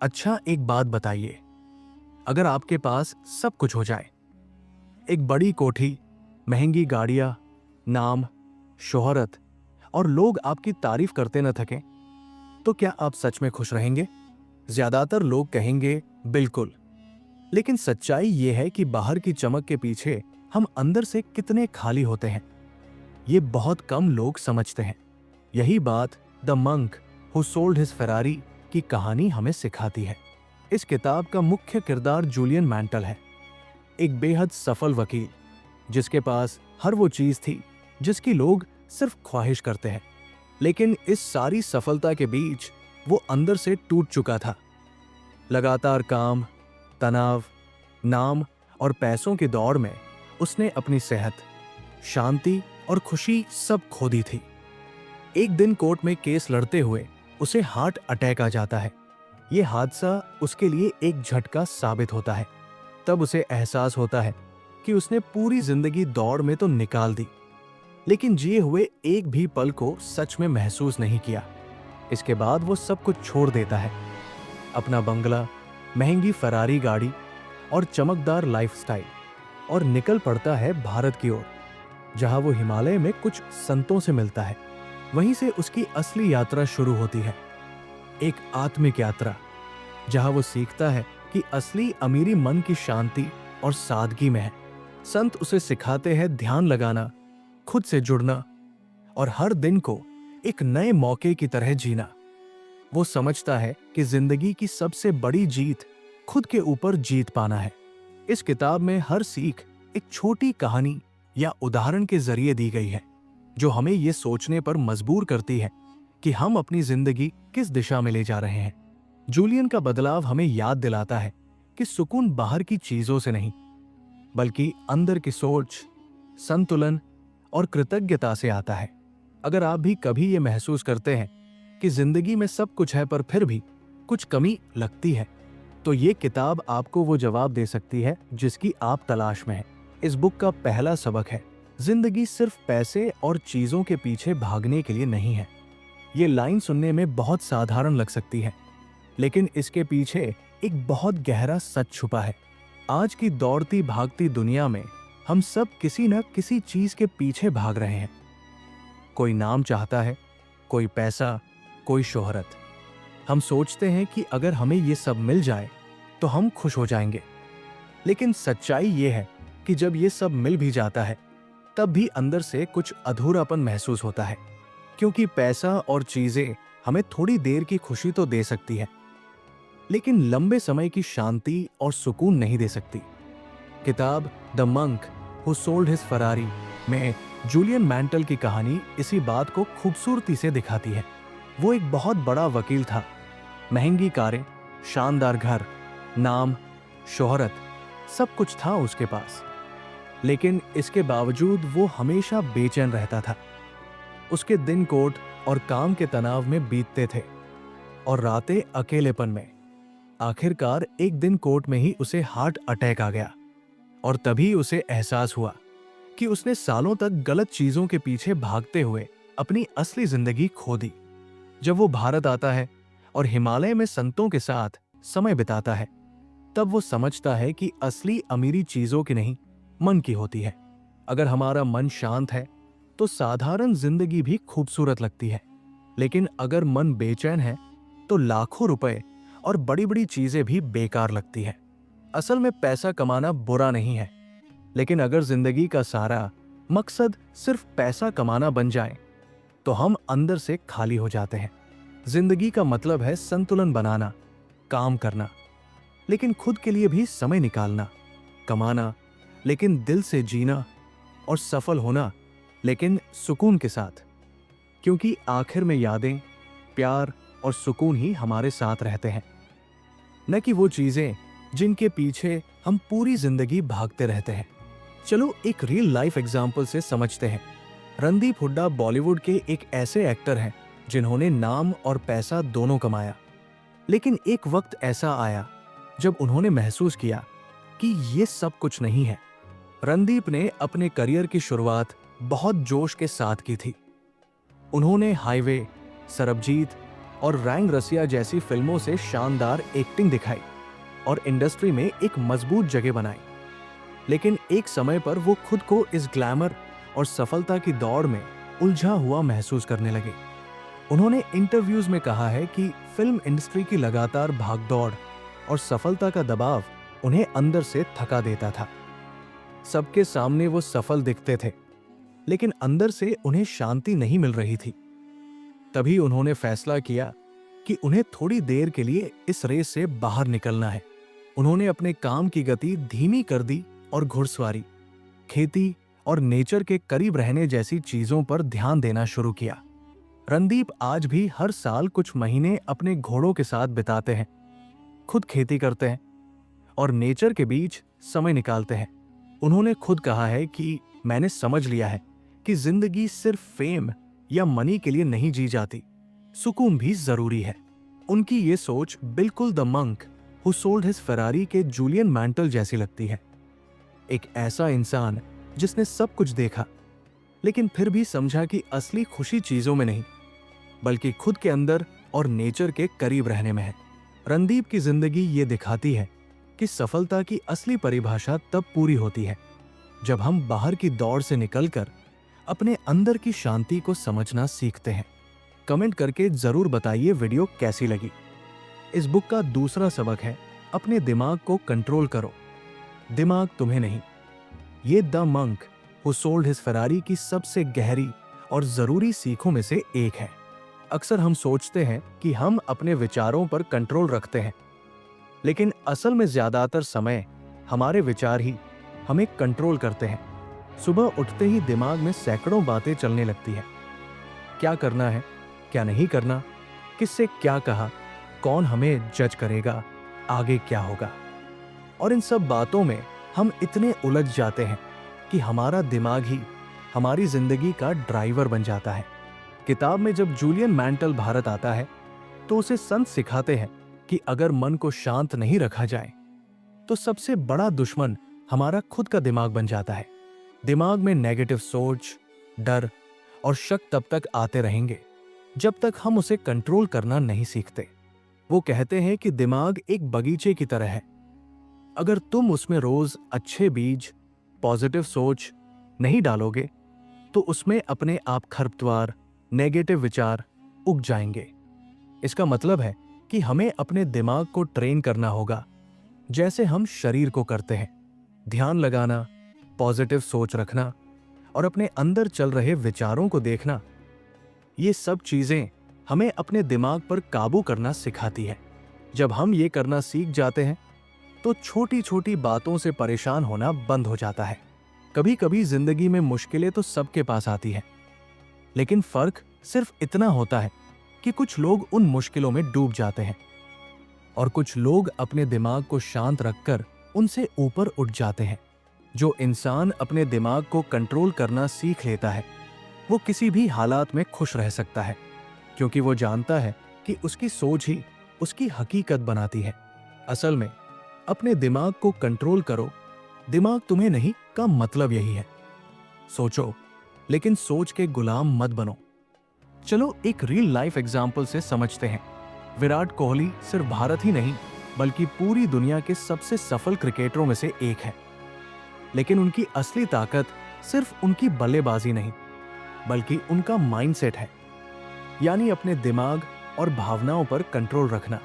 अच्छा, एक बात बताइए, अगर आपके पास सब कुछ हो जाए, एक बड़ी कोठी, महंगी गाड़ियां, नाम, शोहरत और लोग आपकी तारीफ करते न थकें, तो क्या आप सच में खुश रहेंगे? ज्यादातर लोग कहेंगे बिल्कुल। लेकिन सच्चाई यह है कि बाहर की चमक के पीछे हम अंदर से कितने खाली होते हैं, ये बहुत कम लोग समझते हैं। यही बात the monk who sold his Ferrari की कहानी हमें सिखाती है। इस किताब का मुख्य किरदार जूलियन मैंटल है, एक बेहद सफल वकील जिसके पास हर वो चीज थी जिसकी लोग सिर्फ ख्वाहिश करते हैं। लेकिन इस सारी सफलता के बीच वो अंदर से टूट चुका था। लगातार काम, तनाव, नाम और पैसों की दौड़ में उसने अपनी सेहत, शांति और खुशी सब खो दी थी। एक दिन कोर्ट में केस लड़ते हुए उसे हार्ट अटैक आ जाता है। यह हादसा उसके लिए एक झटका साबित होता है। तब उसे एहसास होता है कि उसने पूरी जिंदगी दौड़ में तो निकाल दी, लेकिन जिए हुए एक भी पल को सच में महसूस नहीं किया। इसके बाद वो सब कुछ छोड़ देता है, अपना बंगला, महंगी फरारी गाड़ी और चमकदार लाइफस्टाइल, और निकल पड़ता है भारत की ओर, जहां वो हिमालय में कुछ संतों से मिलता है। वहीं से उसकी असली यात्रा शुरू होती है, एक आत्मिक यात्रा, जहां वो सीखता है कि असली अमीरी मन की शांति और सादगी में है। संत उसे सिखाते हैं ध्यान लगाना, खुद से जुड़ना और हर दिन को एक नए मौके की तरह जीना। वो समझता है कि जिंदगी की सबसे बड़ी जीत खुद के ऊपर जीत पाना है। इस किताब में हर सीख एक छोटी कहानी या उदाहरण के जरिए दी गई है, जो हमें ये सोचने पर मजबूर करती है कि हम अपनी जिंदगी किस दिशा में ले जा रहे हैं। जूलियन का बदलाव हमें याद दिलाता है कि सुकून बाहर की चीजों से नहीं, बल्कि अंदर की सोच, संतुलन और कृतज्ञता से आता है। अगर आप भी कभी ये महसूस करते हैं कि जिंदगी में सब कुछ है पर फिर भी कुछ कमी लगती है, तो ये किताब आपको वो जवाब दे सकती है जिसकी आप तलाश में हैं। इस बुक का पहला सबक है, जिंदगी सिर्फ पैसे और चीजों के पीछे भागने के लिए नहीं है। ये लाइन सुनने में बहुत साधारण लग सकती है, लेकिन इसके पीछे एक बहुत गहरा सच छुपा है। आज की दौड़ती भागती दुनिया में हम सब किसी न किसी चीज के पीछे भाग रहे हैं। कोई नाम चाहता है, कोई पैसा, कोई शोहरत। हम सोचते हैं कि अगर हमें ये सब मिल जाए तो हम खुश हो जाएंगे। लेकिन सच्चाई ये है कि जब ये सब मिल भी जाता है, तब भी अंदर से कुछ अधूरापन महसूस होता है, क्योंकि पैसा और चीजें हमें थोड़ी देर की खुशी तो दे सकती है, लेकिन लंबे समय की शांति और सुकून नहीं दे सकती। किताब the monk who sold his Ferrari में जूलियन मैंटल की कहानी इसी बात को खूबसूरती से दिखाती है। वो एक बहुत बड़ा वकील था, महंगी कारें, शानदार घर, नाम, शोहरत, सब कुछ था उसके पास, लेकिन इसके बावजूद वो हमेशा बेचैन रहता था। उसके दिन कोर्ट और काम के तनाव में बीतते थे और रातें अकेलेपन में। आखिरकार एक दिन कोर्ट में ही उसे हार्ट अटैक आ गया, और तभी उसे एहसास हुआ कि उसने सालों तक गलत चीजों के पीछे भागते हुए अपनी असली जिंदगी खो दी। जब वो भारत आता है और हिमालय में संतों के साथ समय बिताता है, तब वो समझता है कि असली अमीरी चीजों की नहीं, मन की होती है। अगर हमारा मन शांत है तो साधारण जिंदगी भी खूबसूरत लगती है, लेकिन अगर मन बेचैन है तो लाखों रुपए और बड़ी बड़ी चीजें भी बेकार लगती है। असल में पैसा कमाना बुरा नहीं है, लेकिन अगर जिंदगी का सारा मकसद सिर्फ पैसा कमाना बन जाए तो हम अंदर से खाली हो जाते हैं। जिंदगी का मतलब है संतुलन बनाना, काम करना, लेकिन खुद के लिए भी समय निकालना, कमाना लेकिन दिल से जीना, और सफल होना लेकिन सुकून के साथ, क्योंकि आखिर में यादें, प्यार और सुकून ही हमारे साथ रहते हैं, न कि वो चीजें जिनके पीछे हम पूरी जिंदगी भागते रहते हैं। चलो एक रियल लाइफ एग्जाम्पल से समझते हैं। रणदीप हुड्डा बॉलीवुड के एक ऐसे एक्टर हैं जिन्होंने नाम और पैसा दोनों कमाया, लेकिन एक वक्त ऐसा आया जब उन्होंने महसूस किया कि ये सब कुछ नहीं है। रणदीप ने अपने करियर की शुरुआत बहुत जोश के साथ की थी। उन्होंने हाईवे, सरबजीत और रैंग रसिया जैसी फिल्मों से शानदार एक्टिंग दिखाई और इंडस्ट्री में एक मजबूत जगह बनाई। लेकिन एक समय पर वो खुद को इस ग्लैमर और सफलता की दौड़ में उलझा हुआ महसूस करने लगे। उन्होंने इंटरव्यूज में कहा है कि फिल्म इंडस्ट्री की लगातार भागदौड़ और सफलता का दबाव उन्हें अंदर से थका देता था। सबके सामने वो सफल दिखते थे, लेकिन अंदर से उन्हें शांति नहीं मिल रही थी। तभी उन्होंने फैसला किया कि उन्हें थोड़ी देर के लिए इस रेस से बाहर निकलना है। उन्होंने अपने काम की गति धीमी कर दी और घुड़सवारी, खेती और नेचर के करीब रहने जैसी चीजों पर ध्यान देना शुरू किया। रणदीप आज भी हर साल कुछ महीने अपने घोड़ों के साथ बिताते हैं, खुद खेती करते हैं और नेचर के बीच समय निकालते हैं। उन्होंने खुद कहा है कि मैंने समझ लिया है कि जिंदगी सिर्फ फेम या मनी के लिए नहीं जी जाती, सुकून भी जरूरी है। उनकी ये सोच बिल्कुल the monk who sold his Ferrari के जूलियन मैंटल जैसी लगती है। एक ऐसा इंसान जिसने सब कुछ देखा, लेकिन फिर भी समझा कि असली खुशी चीजों में नहीं, बल्कि खुद के अंदर और नेचर के करीब रहने में है। रणदीप की जिंदगी ये दिखाती है कि सफलता की असली परिभाषा तब पूरी होती है जब हम बाहर की दौड़ से निकलकर अपने अंदर की शांति को समझना सीखते हैं। कमेंट करके जरूर बताइए वीडियो कैसी लगी। इस बुक का दूसरा सबक है अपने दिमाग को कंट्रोल करो, दिमाग तुम्हें नहीं। ये the monk who sold his Ferrari की सबसे गहरी और जरूरी सीखों में से एक है। अक्सर हम सोचते हैं कि हम अपने विचारों पर कंट्रोल रखते हैं, लेकिन असल में ज्यादातर समय हमारे विचार ही हमें कंट्रोल करते हैं। सुबह उठते ही दिमाग में सैकड़ों बातें चलने लगती हैं। क्या करना है, क्या नहीं करना, किससे क्या कहा, कौन हमें जज करेगा, आगे क्या होगा। और इन सब बातों में हम इतने उलझ जाते हैं कि हमारा दिमाग ही हमारी जिंदगी का ड्राइवर बन जाता है। किताब में जब जूलियन मैंटल भारत आता है तो उसे संत सिखाते हैं कि अगर मन को शांत नहीं रखा जाए तो सबसे बड़ा दुश्मन हमारा खुद का दिमाग बन जाता है। दिमाग में नेगेटिव सोच, डर और शक तब तक आते रहेंगे जब तक हम उसे कंट्रोल करना नहीं सीखते। वो कहते हैं कि दिमाग एक बगीचे की तरह है। अगर तुम उसमें रोज अच्छे बीज, पॉजिटिव सोच नहीं डालोगे तो उसमें अपने आप खरपतवार, नेगेटिव विचार उग जाएंगे। इसका मतलब है कि हमें अपने दिमाग को ट्रेन करना होगा जैसे हम शरीर को करते हैं। ध्यान लगाना, पॉजिटिव सोच रखना और अपने अंदर चल रहे विचारों को देखना, ये सब चीजें हमें अपने दिमाग पर काबू करना सिखाती है। जब हम ये करना सीख जाते हैं तो छोटी छोटी बातों से परेशान होना बंद हो जाता है। कभी कभी जिंदगी में मुश्किलें तो सबके पास आती हैं, लेकिन फर्क सिर्फ इतना होता है कि कुछ लोग उन मुश्किलों में डूब जाते हैं और कुछ लोग अपने दिमाग को शांत रखकर उनसे ऊपर उठ जाते हैं। जो इंसान अपने दिमाग को कंट्रोल करना सीख लेता है वो किसी भी हालात में खुश रह सकता है, क्योंकि वो जानता है कि उसकी सोच ही उसकी हकीकत बनाती है। असल में अपने दिमाग को कंट्रोल करो, दिमाग तुम्हें नहीं का मतलब यही है। सोचो, लेकिन सोच के गुलाम मत बनो। चलो एक रियल लाइफ एग्जाम्पल से समझते हैं। विराट कोहली सिर्फ भारत ही नहीं बल्कि पूरी दुनिया के सबसे सफल क्रिकेटरों में से एक है। लेकिन उनकी असली ताकत सिर्फ उनकी बल्लेबाजी नहीं बल्कि उनका माइंडसेट है, यानी अपने दिमाग और भावनाओं पर कंट्रोल रखना।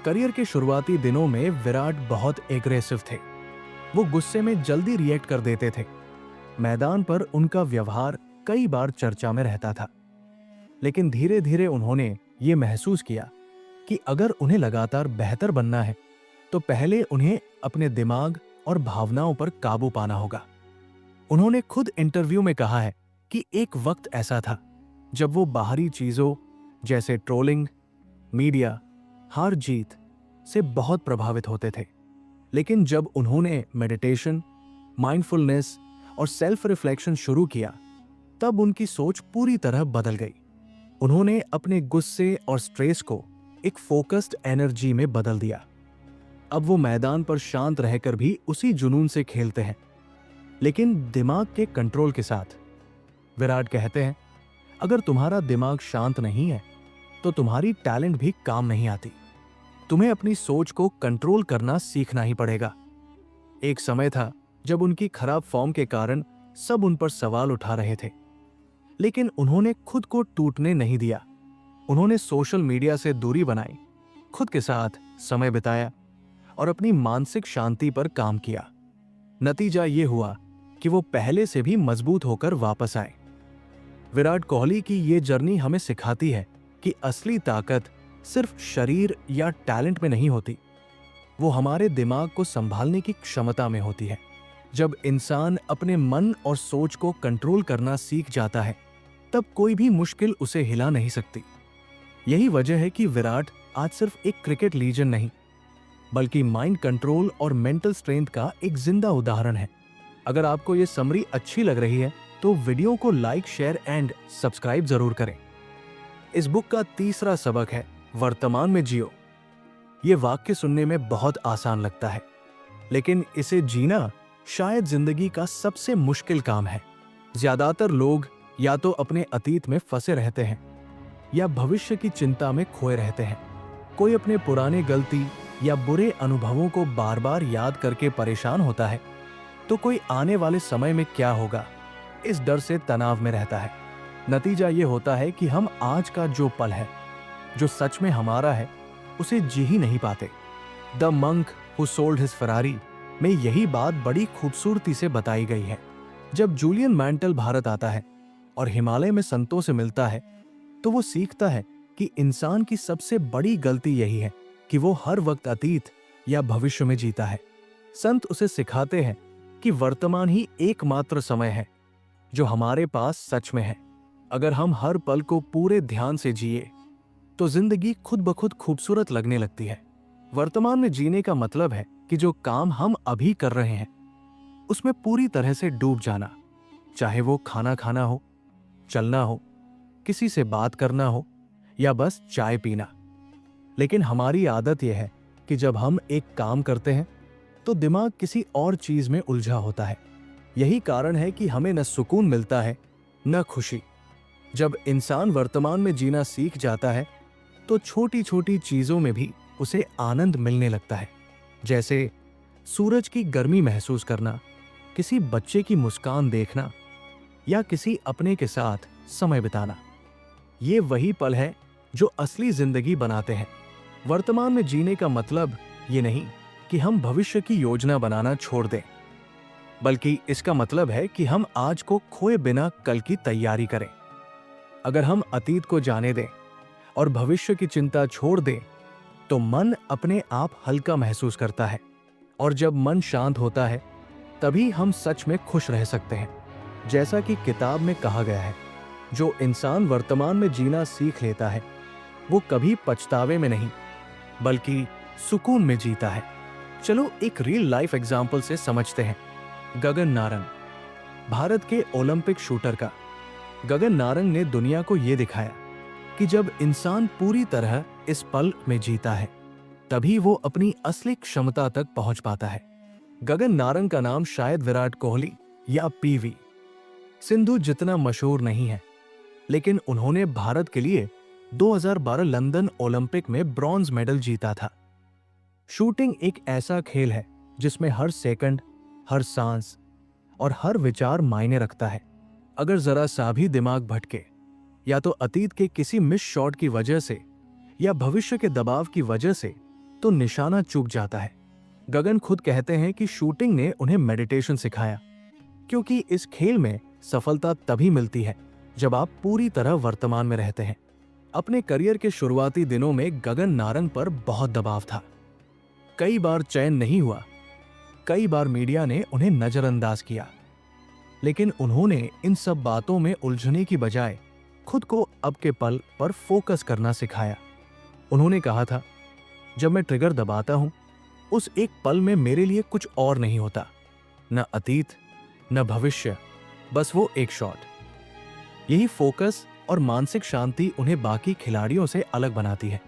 करियर के शुरुआती दिनों में विराट बहुत एग्रेसिव थे। वो गुस्से में जल्दी रिएक्ट कर देते थे। मैदान पर उनका व्यवहार कई बार चर्चा में रहता था। लेकिन धीरे धीरे उन्होंने ये महसूस किया कि अगर उन्हें लगातार बेहतर बनना है तो पहले उन्हें अपने दिमाग और भावनाओं पर काबू पाना होगा। उन्होंने खुद इंटरव्यू में कहा है कि एक वक्त ऐसा था जब वो बाहरी चीजों जैसे ट्रोलिंग, मीडिया, हार जीत से बहुत प्रभावित होते थे। लेकिन जब उन्होंने मेडिटेशन, माइंडफुलनेस और सेल्फ रिफ्लेक्शन शुरू किया तब उनकी सोच पूरी तरह बदल गई। उन्होंने अपने गुस्से और स्ट्रेस को एक फोकस्ड एनर्जी में बदल दिया। अब वो मैदान पर शांत रहकर भी उसी जुनून से खेलते हैं, लेकिन दिमाग के कंट्रोल के साथ। विराट कहते हैं, अगर तुम्हारा दिमाग शांत नहीं है तो तुम्हारी टैलेंट भी काम नहीं आती। तुम्हें अपनी सोच को कंट्रोल करना सीखना ही पड़ेगा। एक समय था जब उनकी खराब फॉर्म के कारण सब उन पर सवाल उठा रहे थे, लेकिन उन्होंने खुद को टूटने नहीं दिया। उन्होंने सोशल मीडिया से दूरी बनाई, खुद के साथ समय बिताया और अपनी मानसिक शांति पर काम किया। नतीजा ये हुआ कि वो पहले से भी मजबूत होकर वापस आए। विराट कोहली की ये जर्नी हमें सिखाती है कि असली ताकत सिर्फ शरीर या टैलेंट में नहीं होती, वो हमारे दिमाग को संभालने की क्षमता में होती है। जब इंसान अपने मन और सोच को कंट्रोल करना सीख जाता है, तब कोई भी मुश्किल उसे हिला नहीं सकती। यही वजह है कि विराट आज सिर्फ एक क्रिकेट लीजेंड नहीं, बल्कि माइंड कंट्रोल और मेंटल स्ट्रेंथ का एक जिंदा उदाहरण है। अगर आपको ये समरी अच्छी लग रही है तो वीडियो को लाइक, शेयर एंड सब्सक्राइब जरूर करें। इस बुक का तीसरा सबक है वर्तमान में जियो। ये वाक्य सुनने में बहुत आसान लगता है, लेकिन इसे जीना शायद जिंदगी का सबसे मुश्किल काम है। ज्यादातर लोग या तो अपने अतीत में फंसे रहते हैं या भविष्य की चिंता में खोए रहते हैं। कोई अपने पुराने गलती या बुरे अनुभवों को बार बार याद करके परेशान होता है, तो कोई आने वाले समय में क्या होगा इस डर से तनाव में रहता है। नतीजा ये होता है कि हम आज का जो पल है, जो सच में हमारा है, उसे जी ही नहीं पाते। The monk who sold his Ferrari में यही बात बड़ी खूबसूरती से बताई गई है। जब जूलियन मैंटल भारत आता है और हिमालय में संतों से मिलता है, तो वो सीखता है कि इंसान की सबसे बड़ी गलती यही है कि वो हर वक्त अतीत या भविष्य में जीता है। संत उसे सिखाते हैं कि वर्तमान ही एकमात्र समय है जो हमारे पास सच में है। अगर हम हर पल को पूरे ध्यान से जिए तो जिंदगी खुद ब खुद खूबसूरत लगने लगती है। वर्तमान में जीने का मतलब है कि जो काम हम अभी कर रहे हैं उसमें पूरी तरह से डूब जाना, चाहे वो खाना खाना हो, चलना हो, किसी से बात करना हो या बस चाय पीना। लेकिन हमारी आदत यह है कि जब हम एक काम करते हैं तो दिमाग किसी और चीज में उलझा होता है। यही कारण है कि हमें न सुकून मिलता है न खुशी। जब इंसान वर्तमान में जीना सीख जाता है तो छोटी छोटी चीजों में भी उसे आनंद मिलने लगता है, जैसे सूरज की गर्मी महसूस करना, किसी बच्चे की मुस्कान देखना या किसी अपने के साथ समय बिताना। ये वही पल है जो असली जिंदगी बनाते हैं। वर्तमान में जीने का मतलब ये नहीं कि हम भविष्य की योजना बनाना छोड़ दें, बल्कि इसका मतलब है कि हम आज को खोए बिना कल की तैयारी करें। अगर हम अतीत को जाने दें और भविष्य की चिंता छोड़ दें, तो मन अपने आप हल्का महसूस करता है, और जब मन शांत होता है तभी हम सच में खुश रह सकते हैं। जैसा कि किताब में कहा गया है, जो इंसान वर्तमान में जीना सीख लेता है वो कभी पछतावे में नहीं बल्कि सुकून में जीता है। चलो एक रियल लाइफ एग्जाम्पल से समझते हैं। गगन नारंग, भारत के ओलंपिक शूटर का गगन नारंग ने दुनिया को यह दिखाया कि जब इंसान पूरी तरह इस पल में जीता है तभी वो अपनी असली क्षमता तक पहुंच पाता है। गगन नारंग का नाम शायद विराट कोहली या पीवी सिंधु जितना मशहूर नहीं है, लेकिन उन्होंने भारत के लिए 2012 लंदन ओलंपिक में ब्रॉन्ज मेडल जीता था। शूटिंग एक ऐसा खेल है जिसमें हर सेकंड, हर सांस और हर विचार मायने रखता है। अगर जरा सा भी दिमाग भटके, या तो अतीत के किसी मिस शॉट की वजह से या भविष्य के दबाव की वजह से, तो निशाना चूक जाता है। गगन खुद कहते हैं कि शूटिंग ने उन्हें मेडिटेशन सिखाया, क्योंकि इस खेल में सफलता तभी मिलती है जब आप पूरी तरह वर्तमान में रहते हैं। अपने करियर के शुरुआती दिनों में गगन नारंग पर बहुत दबाव था। कई बार चयन नहीं हुआ, कई बार मीडिया ने उन्हें नजरअंदाज किया, लेकिन उन्होंने इन सब बातों में उलझने की बजाय खुद को अब के पल पर फोकस करना सिखाया। उन्होंने कहा था, जब मैं ट्रिगर दबाता हूं उस एक पल में मेरे लिए कुछ और नहीं होता, न अतीत न भविष्य, बस वो एक शॉट। यही फोकस और मानसिक शांति उन्हें बाकी खिलाड़ियों से अलग बनाती है।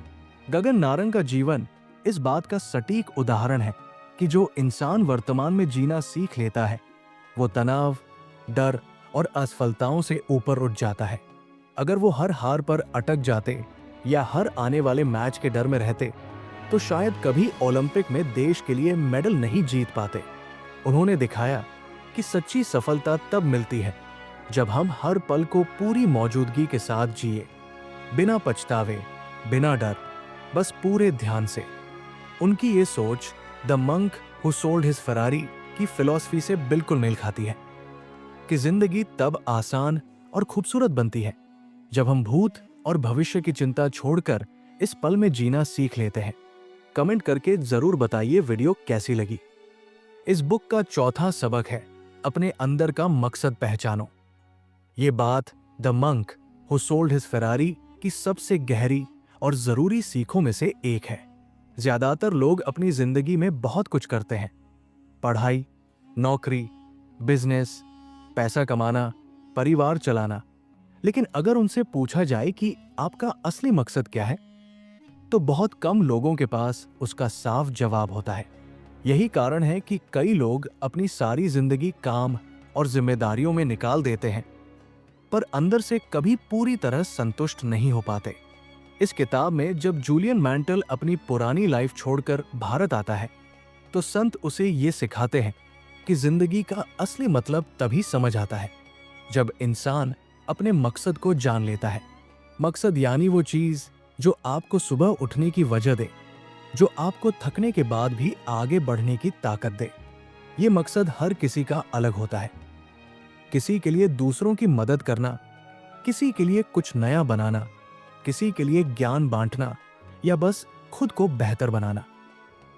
गगन नारंग का जीवन इस बात का सटीक उदाहरण है कि जो इंसान वर्तमान में जीना सीख लेता है वो तनाव, डर और असफलताओं से ऊपर उठ जाता है। अगर वो हर हार पर अटक जाते या हर आने वाले मैच के डर में रहते तो शायद कभी ओलंपिक में देश के लिए मेडल नहीं जीत पाते। उन्होंने दिखाया कि सच्ची सफलता तब मिलती है जब हम हर पल को पूरी मौजूदगी के साथ जिए, बिना पछतावे, बिना डर, बस पूरे ध्यान से। उनकी ये सोच the monk who sold his Ferrari की फिलॉसफी से बिल्कुल मेल खाती है कि जिंदगी तब आसान और खूबसूरत बनती है जब हम भूत और भविष्य की चिंता छोड़कर इस पल में जीना सीख लेते हैं। कमेंट करके जरूर बताइए वीडियो कैसी लगी। इस बुक का चौथा सबक है अपने अंदर का मकसद पहचानो। ये बात the monk who sold his Ferrari की सबसे गहरी और जरूरी सीखों में से एक है। ज्यादातर लोग अपनी जिंदगी में बहुत कुछ करते हैं, पढ़ाई, नौकरी, बिजनेस, पैसा कमाना, परिवार चलाना, लेकिन अगर उनसे पूछा जाए कि आपका असली मकसद क्या है, तो बहुत कम लोगों के पास उसका साफ जवाब होता है। यही कारण है कि कई लोग अपनी सारी जिंदगी काम और जिम्मेदारियों में निकाल देते हैं, पर अंदर से कभी पूरी तरह संतुष्ट नहीं हो पाते। इस किताब में जब जूलियन मैंटल अपनी पुरानी लाइफ छोड़कर भारत आता है, तो संत उसे ये सिखाते हैं कि जिंदगी का असली मतलब तभी समझ आता है जब इंसान अपने मकसद को जान लेता है। मकसद यानी वो चीज जो आपको सुबह उठने की वजह दे, जो आपको थकने के बाद भी आगे बढ़ने की ताकत दे। ये मकसद हर किसी का अलग होता है। किसी के लिए दूसरों की मदद करना, किसी के लिए कुछ नया बनाना, किसी के लिए ज्ञान बांटना या बस खुद को बेहतर बनाना।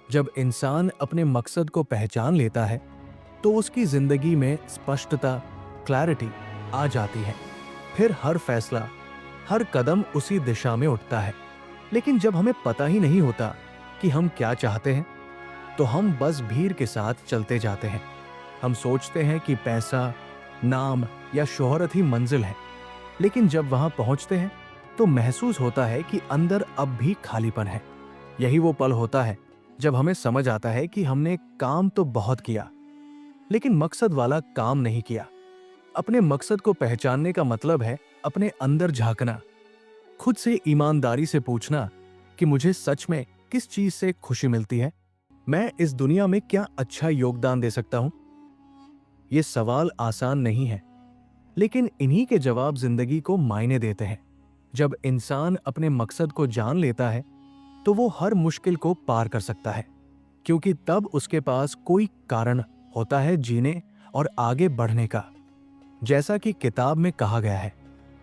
जब इंसान अपने मकसद को पहचान लेता है तो उसकी जिंदगी में स्पष्टता, क्लैरिटी आ जाती है। फिर हर फैसला, हर कदम उसी दिशा में उठता है। लेकिन जब हमें पता ही नहीं होता कि हम क्या चाहते हैं, तो हम बस भीड़ के साथ चलते जाते हैं। हम सोचते हैं कि पैसा, नाम या शोहरत ही मंजिल है, लेकिन जब वहां पहुंचते हैं तो महसूस होता है कि अंदर अब भी खालीपन है। यही वो पल होता है जब हमें समझ आता है कि हमने काम तो बहुत किया, लेकिन मकसद वाला काम नहीं किया। अपने मकसद को पहचानने का मतलब है अपने अंदर झांकना, खुद से ईमानदारी से पूछना कि मुझे सच में किस चीज से खुशी मिलती है, मैं इस दुनिया में क्या अच्छा योगदान दे सकता हूं। ये सवाल आसान नहीं है, लेकिन इन्हीं के जवाब जिंदगी को मायने देते हैं। जब इंसान अपने मकसद को जान लेता है तो वो हर मुश्किल को पार कर सकता है, क्योंकि तब उसके पास कोई कारण होता है जीने और आगे बढ़ने का। जैसा कि किताब में कहा गया है,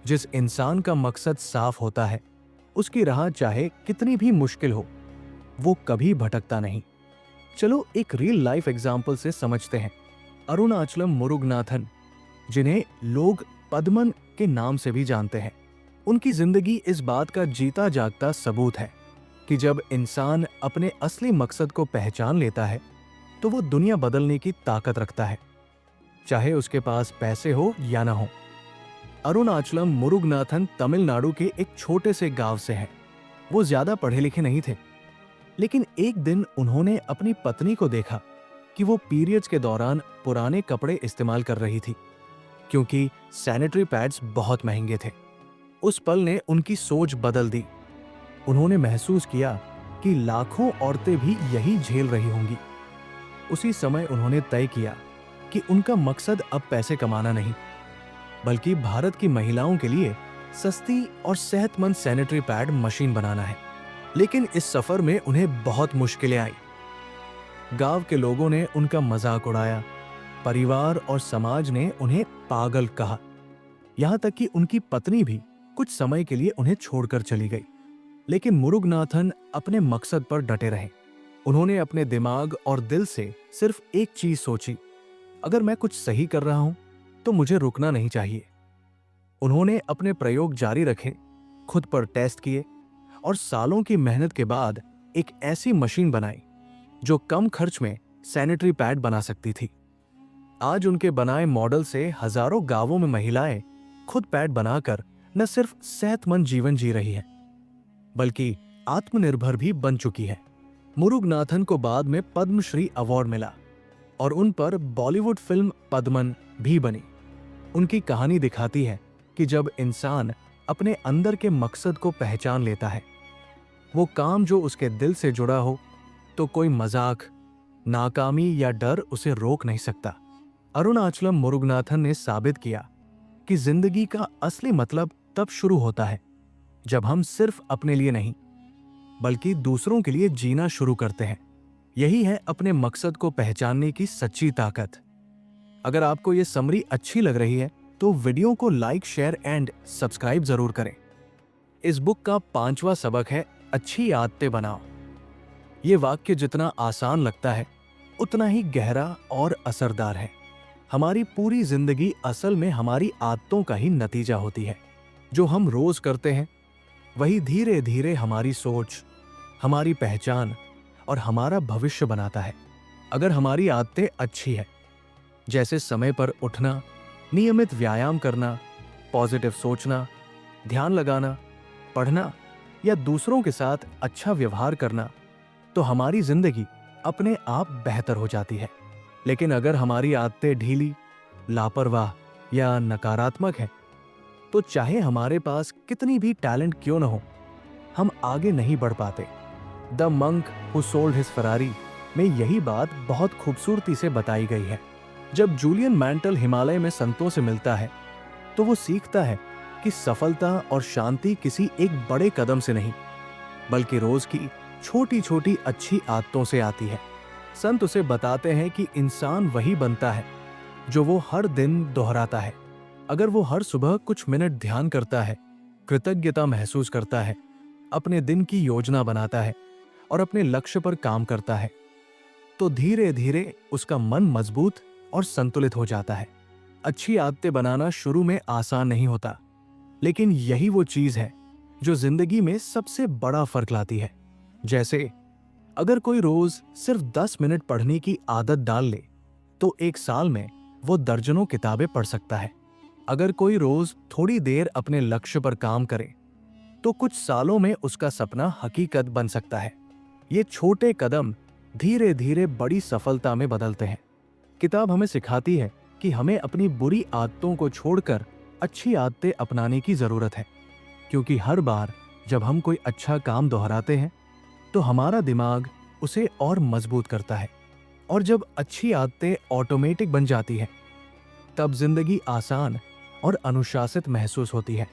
जिस इंसान का मकसद साफ होता है, उसकी राह चाहे कितनी भी मुश्किल हो, वो कभी भटकता नहीं। चलो एक रियल लाइफ एग्जाम्पल से समझते हैं। अरुणाचलम मुरुगनाथन, जिन्हें लोग पद्मन के नाम से भी जानते हैं, उनकी जिंदगी इस बात का जीता जागता सबूत है कि जब इंसान अपने असली मकसद को पहचान लेता है तो वो दुनिया बदलने की ताकत रखता है, चाहे उसके पास पैसे हो या ना हो। अरुणाचलम मुरुगनाथन तमिलनाडु के एक छोटे से गांव से हैं। वो ज्यादा पढ़े लिखे नहीं थे, लेकिन एक दिन उन्होंने अपनी पत्नी को देखा कि वो पीरियड्स के दौरान पुराने कपड़े इस्तेमाल कर रही थी, क्योंकि सैनिटरी पैड्स बहुत महंगे थे। उस पल ने उनकी सोच बदल दी। उन्होंने महसूस किया कि लाखों औरतें भी यही झेल रही होंगी। उसी समय उन्होंने तय किया कि उनका मकसद अब पैसे कमाना नहीं, बल्कि भारत की महिलाओं के लिए सस्ती और सेहतमंद सैनिटरी पैड मशीन बनाना है। लेकिन इस सफर में उन्हें बहुत मुश्किलें आई। गांव के लोगों ने उनका मजाक उड़ाया, परिवार और समाज ने उन्हें पागल कहा, यहां तक कि उनकी पत्नी भी कुछ समय के लिए उन्हें छोड़कर चली गई। लेकिन मुरुगनाथन अपने मकसद पर डटे रहे। उन्होंने अपने दिमाग और दिल से सिर्फ एक चीज सोची, अगर मैं कुछ सही कर रहा हूं तो मुझे रुकना नहीं चाहिए। उन्होंने अपने प्रयोग जारी रखे, खुद पर टेस्ट किए और सालों की मेहनत के बाद एक ऐसी मशीन बनाई जो कम खर्च में सैनिटरी पैड बना सकती थी। आज उनके बनाए मॉडल से हजारों गांवों में महिलाएं खुद पैड बनाकर न सिर्फ सेहतमंद जीवन जी रही हैं, बल्कि आत्मनिर्भर भी बन चुकी है। मुरुगनाथन को बाद में पद्मश्री अवार्ड मिला और उन पर बॉलीवुड फिल्म पद्मन भी बनी। उनकी कहानी दिखाती है कि जब इंसान अपने अंदर के मकसद को पहचान लेता है। वो काम जो उसके दिल से जुड़ा हो, तो कोई मजाक, नाकामी या डर उसे रोक नहीं सकता। अरुणाचलम मुरुगनाथन ने साबित किया कि जिंदगी का असली मतलब तब शुरू होता है जब हम सिर्फ अपने लिए नहीं बल्कि दूसरों के लिए जीना शुरू करते हैं। यही है अपने मकसद को पहचानने की सच्ची ताकत। अगर आपको यह समरी अच्छी लग रही है तो वीडियो को लाइक, शेयर एंड सब्सक्राइब जरूर करें। इस बुक का 5वां सबक है अच्छी आदतें बनाओ। ये वाक्य जितना आसान लगता है उतना ही गहरा और असरदार है। हमारी पूरी जिंदगी असल में हमारी आदतों का ही नतीजा होती है। जो हम रोज करते हैं वही धीरे धीरे हमारी सोच, हमारी पहचान और हमारा भविष्य बनाता है। अगर हमारी आदतें अच्छी है, जैसे समय पर उठना, नियमित व्यायाम करना, पॉजिटिव सोचना, ध्यान लगाना, पढ़ना या दूसरों के साथ अच्छा व्यवहार करना, तो हमारी जिंदगी अपने आप बेहतर हो जाती है। लेकिन अगर हमारी आदतें ढीली, लापरवाह या नकारात्मक हैं, तो चाहे हमारे पास कितनी भी टैलेंट क्यों न हो, हम आगे नहीं बढ़ पाते। The monk who sold his Ferrari में यही बात बहुत खूबसूरती से बताई गई है। जब जूलियन मैंटल हिमालय में संतों से मिलता है तो वो सीखता है कि सफलता और शांति किसी एक बड़े कदम से नहीं बल्कि रोज की छोटी छोटी अच्छी आदतों से आती है। संत उसे बताते हैं कि इंसान वही बनता है जो वो हर दिन दोहराता है। अगर वो हर सुबह कुछ मिनट ध्यान करता है, कृतज्ञता महसूस करता है, अपने दिन की योजना बनाता है और अपने लक्ष्य पर काम करता है, तो धीरे धीरे उसका मन मजबूत और संतुलित हो जाता है। अच्छी आदतें बनाना शुरू में आसान नहीं होता, लेकिन यही वो चीज है जो जिंदगी में सबसे बड़ा फर्क लाती है। जैसे अगर कोई रोज सिर्फ 10 मिनट पढ़ने की आदत डाल ले तो 1 साल में वो दर्जनों किताबें पढ़ सकता है। अगर कोई रोज थोड़ी देर अपने लक्ष्य पर काम करे तो कुछ सालों में उसका सपना हकीकत बन सकता है। ये छोटे कदम धीरे धीरे बड़ी सफलता में बदलते हैं। किताब हमें सिखाती है कि हमें अपनी बुरी आदतों को छोड़कर अच्छी आदतें अपनाने की जरूरत है, क्योंकि हर बार जब हम कोई अच्छा काम दोहराते हैं तो हमारा दिमाग उसे और मजबूत करता है, और जब अच्छी आदतें ऑटोमेटिक बन जाती हैं तब जिंदगी आसान और अनुशासित महसूस होती है।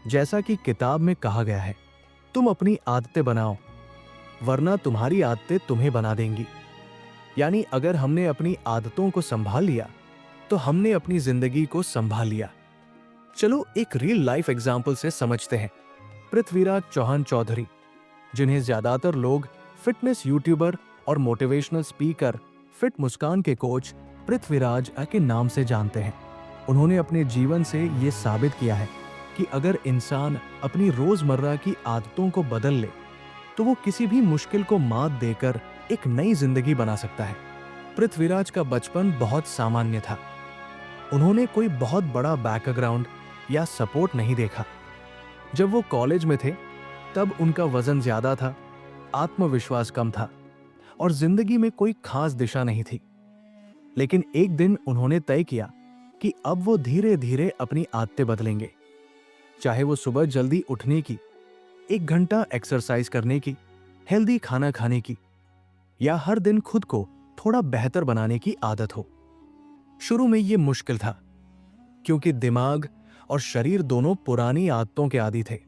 जैसा कि किताब में कहा गया है, तुम अपनी आदतें बनाओ वरना तुम्हारी आदतें तुम्हें बना देंगी। यानी अगर हमने अपनी आदतों को संभाल लिया तो हमने अपनी जिंदगी को संभाल लिया। चलो एक रियल लाइफ एग्जाम्पल से समझते हैं। पृथ्वीराज चौहान चौधरी, जिन्हें ज्यादातर लोग फिटनेस यूट्यूबर और मोटिवेशनल स्पीकर फिट मुस्कान के कोच पृथ्वीराज के नाम से जानते हैं। उन्होंने अपने जीवन से ये साबित किया है कि अगर इंसान अपनी रोजमर्रा की आदतों को बदल ले तो वो किसी भी मुश्किल को मात देकर एक नई जिंदगी बना सकता है। पृथ्वीराज का बचपन बहुत सामान्य था। उन्होंने कोई बहुत बड़ा बैकग्राउंड या सपोर्ट नहीं देखा। जब वो कॉलेज में थे तब उनका वजन ज्यादा था, आत्मविश्वास कम था और जिंदगी में कोई खास दिशा नहीं थी। लेकिन एक दिन उन्होंने तय किया कि अब वो धीरे धीरे अपनी आदतें बदलेंगे। चाहे वो सुबह जल्दी उठने की, 1 घंटा एक्सरसाइज करने की, हेल्दी खाना खाने की या हर दिन खुद को थोड़ा बेहतर बनाने की आदत हो। शुरू में ये मुश्किल था क्योंकि दिमाग और शरीर दोनों पुरानी आदतों के आदी थे।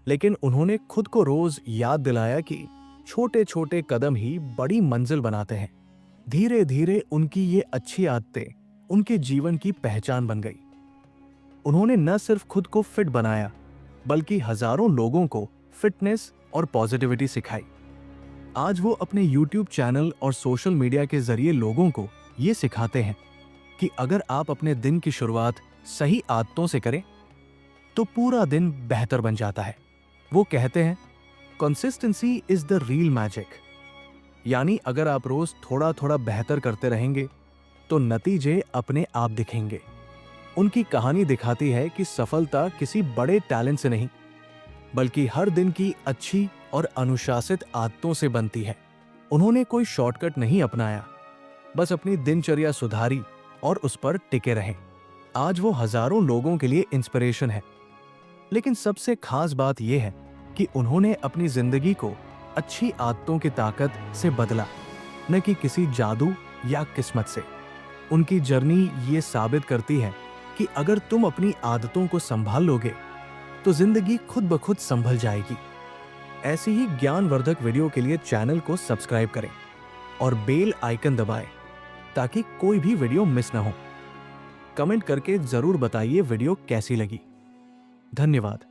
लेकिन उन्होंने खुद को रोज याद दिलाया कि छोटे छोटे कदम ही बड़ी मंजिल बनाते हैं। धीरे धीरे उनकी ये अच्छी आदतें उनके जीवन की पहचान बन गई। उन्होंने न सिर्फ खुद को फिट बनाया बल्कि हजारों लोगों को फिटनेस और पॉजिटिविटी सिखाई। आज वो अपने YouTube चैनल और सोशल मीडिया के जरिए लोगों को ये सिखाते हैं कि अगर आप अपने दिन की शुरुआत सही आदतों से करें तो पूरा दिन बेहतर बन जाता है। वो कहते हैं, consistency is the real magic. यानी अगर आप रोज थोड़ा थोड़ा बेहतर करते रहेंगे तो नतीजे अपने आप दिखेंगे। उनकी कहानी दिखाती है कि सफलता किसी बड़े टैलेंट से नहीं बल्कि हर दिन की अच्छी और अनुशासित आदतों से बनती है। उन्होंने कोई शॉर्टकट नहीं अपनाया, बस अपनी दिनचर्या सुधारी और उस पर टिके रहे। आज वो हजारों लोगों के लिए इंस्पिरेशन है। लेकिन सबसे खास बात यह है कि उन्होंने अपनी जिंदगी को अच्छी आदतों की ताकत से बदला, न कि किसी जादू या किस्मत से। उनकी जर्नी ये साबित करती है कि अगर तुम अपनी आदतों को संभाल लोगे तो जिंदगी खुद ब खुद संभल जाएगी। ऐसी ही ज्ञानवर्धक वीडियो के लिए चैनल को सब्सक्राइब करें और बेल आइकन दबाएं ताकि कोई भी वीडियो मिस ना हो। कमेंट करके जरूर बताइए वीडियो कैसी लगी। धन्यवाद।